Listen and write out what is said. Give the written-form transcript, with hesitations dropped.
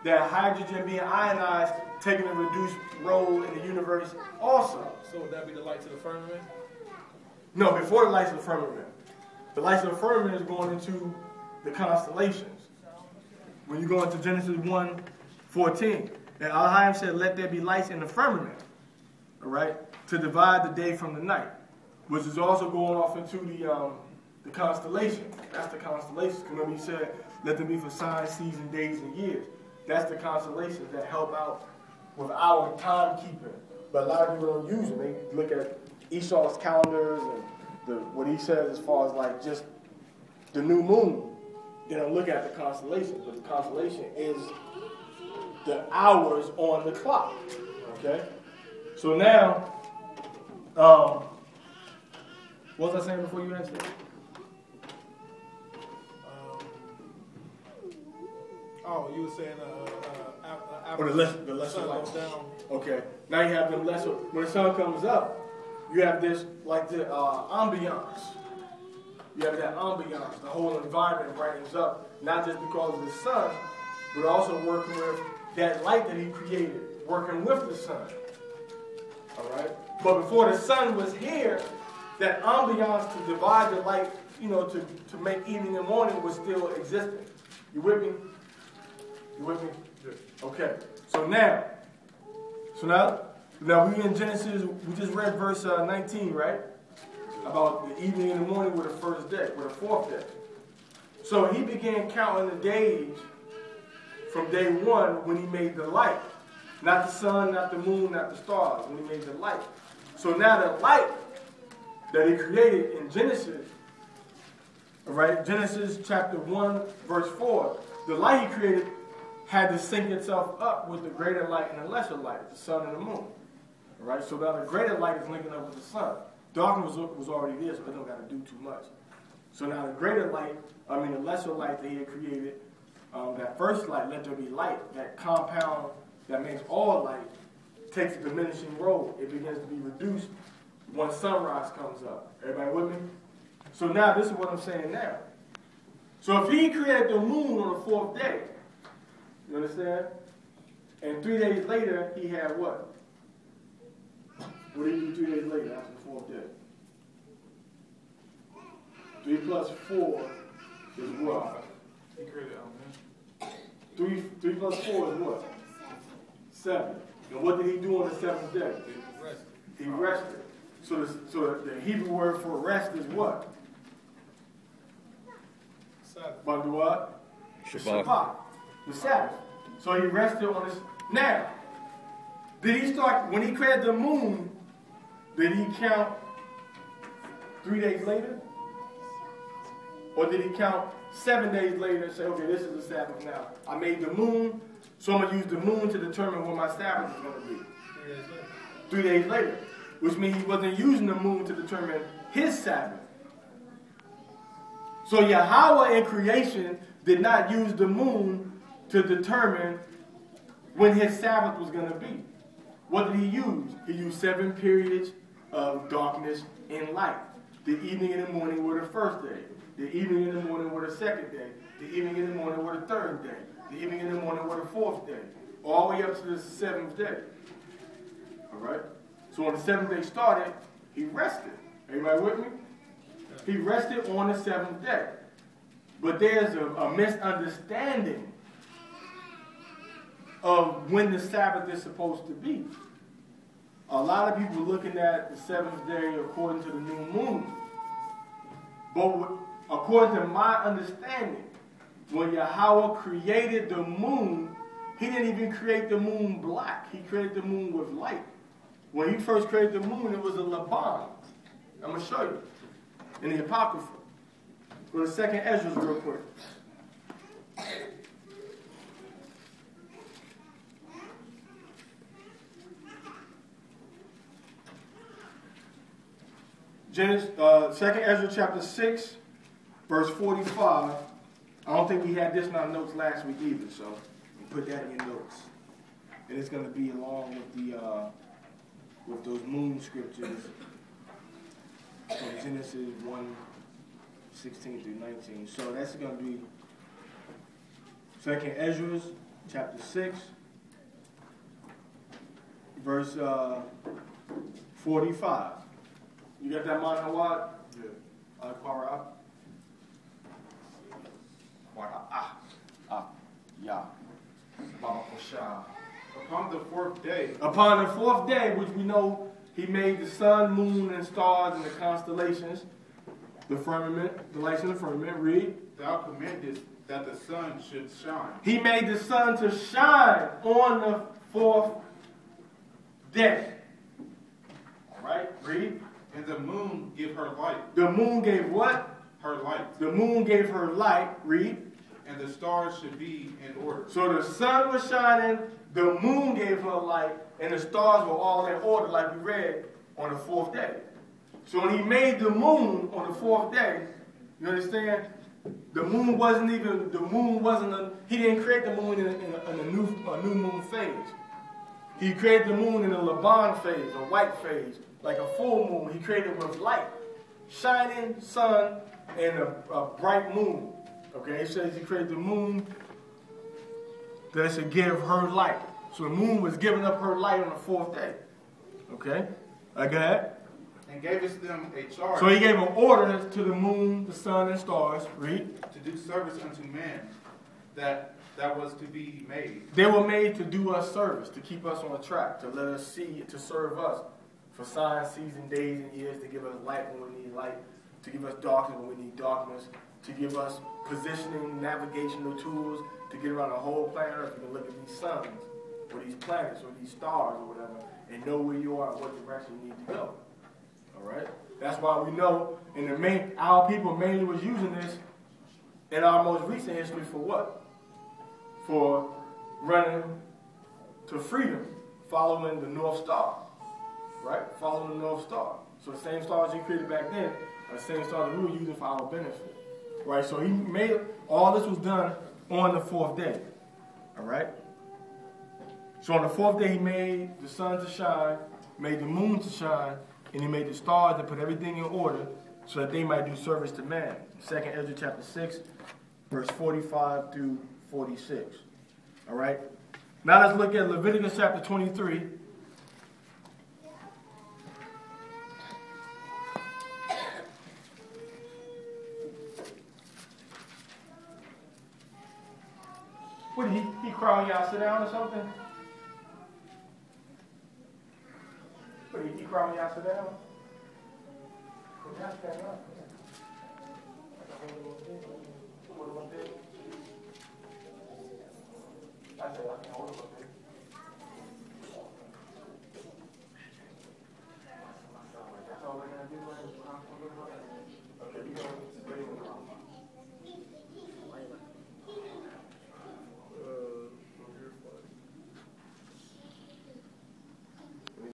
that hydrogen being ionized taking a reduced role in the universe also. So would that be the lights of the firmament? No, before the lights of the firmament. The lights of the firmament is going into the constellations. When you go into Genesis 1:14, and Elohim said, "Let there be lights in the firmament," all right, to divide the day from the night, which is also going off into the constellation. That's the constellations. Remember, he said, "Let them be for signs, seasons, days, and years." That's the constellations that help out with our timekeeping. But a lot of people don't use them. They look at Esau's calendars and what he says as far as like just the new moon. They don't look at the constellation, but the constellation is the hours on the clock. Okay? So now, what was I saying before you answered? You were saying Or the lesser light. Down. Okay. Now you have the lesser. When the sun comes up, you have this like the ambiance. You have that ambiance. The whole environment brightens up, not just because of the sun, but also working with that light that he created, working with the sun. All right. But before the sun was here, that ambiance to divide the light, to make evening and morning was still existing. You with me? You with me? Okay. So now we in Genesis. We just read verse 19, right? About the evening and the morning were the first day, were the fourth day. So he began counting the days from day one when he made the light. Not the sun, not the moon, not the stars, when he made the light. So now the light that he created in Genesis, all right, Genesis chapter 1, verse 4, the light he created had to sync itself up with the greater light and the lesser light, the sun and the moon. All right, so now the greater light is linking up with the sun. Darkness was already there, so it don't got to do too much. So now the greater light, the lesser light that he had created, that first light, let there be light, that compound that makes all light, takes a diminishing role. It begins to be reduced once sunrise comes up. Everybody with me? So now this is what I'm saying now. So if he created the moon on the fourth day, you understand? And 3 days later, he had what? What did he do 3 days later after the fourth day? 3 plus 4 is what? He created 3 plus 4 is what? 7. And what did he do on the seventh day? He rested. So the Hebrew word for rest is what? Sabbath. But what? Shabbat. The Sabbath. So he rested on this. Now, did he start, when he created the moon, did he count 3 days later? Or did he count 7 days later and say, okay, this is the Sabbath now. I made the moon, so I'm going to use the moon to determine when my Sabbath is going to be. 3 days later. 3 days later. Which means he wasn't using the moon to determine his Sabbath. So Yahweh in creation did not use the moon to determine when his Sabbath was going to be. What did he use? He used 7 periods of darkness and light. The evening and the morning were the first day. The evening and the morning were the second day. The evening and the morning were the third day. The evening and the morning were the fourth day. All the way up to the seventh day. All right? So when the seventh day started, he rested. Everybody with me? He rested on the seventh day. But there's a misunderstanding of when the Sabbath is supposed to be. A lot of people looking at the seventh day according to the new moon. But according to my understanding, when Yahweh created the moon, he didn't even create the moon black. He created the moon with light. When he first created the moon, it was a Laban. I'm going to show you in the Apocrypha. Go to 2nd Ezra real quick. Genesis, 2nd Ezra chapter 6, verse 45. I don't think we had this in our notes last week either, so put that in your notes. And it's going to be along with the with those moon scriptures from Genesis 1:16 through 19. So that's going to be 2nd Ezra chapter 6, verse 45. You got that, man, Hawad? Yeah. Al-Qara. Yeah. Upon the fourth day, Upon the fourth day, which we know he made the sun, moon, and stars, and the constellations, the firmament, the lights in the firmament. Read. thou commandest that the sun should shine. He made the sun to shine on the fourth day. All right, read. And the moon give her light. The moon gave what? Her light. The moon gave her light. Read. And the stars should be in order. So the sun was shining, the moon gave her light, and the stars were all in order, like we read, on the fourth day. So when he made the moon on the fourth day, you understand? The moon wasn't he didn't create the moon in a new moon phase. He created the moon in a Laban phase, a white phase, like a full moon. He created it with light, shining sun, and a bright moon. Okay, it says he created the moon that should give her light. So the moon was giving up her light on the fourth day. Okay, like that. And gavest them a charge So he gave an order to the moon, the sun, and stars. Read. to do service unto man that was to be made. They were made to do us service, to keep us on track, to let us see, to serve us for signs, seasons, days, and years, to give us light when we need light, to give us darkness when we need darkness, to give us positioning, navigational tools, to get around the whole planet Earth. You can look at these suns, or these planets, or these stars, or whatever, and know where you are and what direction you need to go. All right? That's why we know our people mainly was using this in our most recent history for what? For running to freedom, following the North Star. Right? Following the North Star. So the same stars he created back then are the same stars that we were using for our benefit. Right? So he made, all this was done on the fourth day. All right? So on the fourth day he made the sun to shine, made the moon to shine, and he made the stars to put everything in order so that they might do service to man. 2nd Ezra chapter 6, verse 45 through 46. All right? Now let's look at Leviticus chapter 23. What did he cry when y'all sit down or something? What did he cry when y'all sit down? Y'all stand up. I said I can hold it up there.